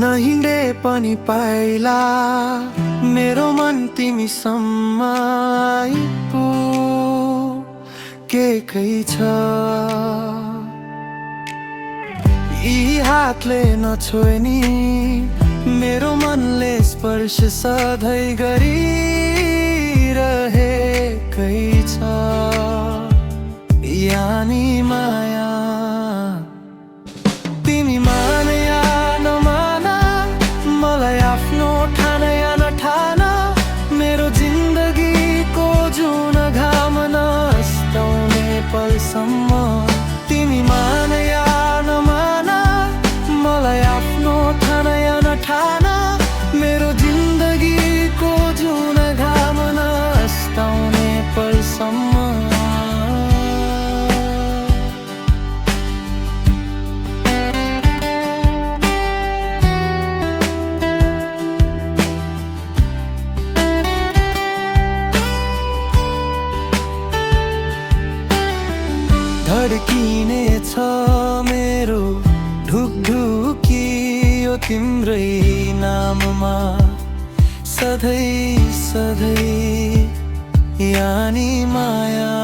नहिँडे पनि पाइला मेरो मन तिमीसम्म आइपुगेकै छ। यी हातले नछोए नि मेरो मनले स्पर्श सधैँ गरिरहेकै छ। यानी माया तिमी मान या नमान मलाई आफ्नो ठान या नठान मेरो जिन्दगीको जुन घाम नस्ताउने पलसम्म। तिमी मान या नमान मलाई आफ्नो ठान या नठान मेरो जिन्दगीको जुन घाम नस्ताउने पलसम्म। धड्किने छ मेरो ढुकढुकी यो तिम्रै नाममा सधैँ सधैँ यानी माया।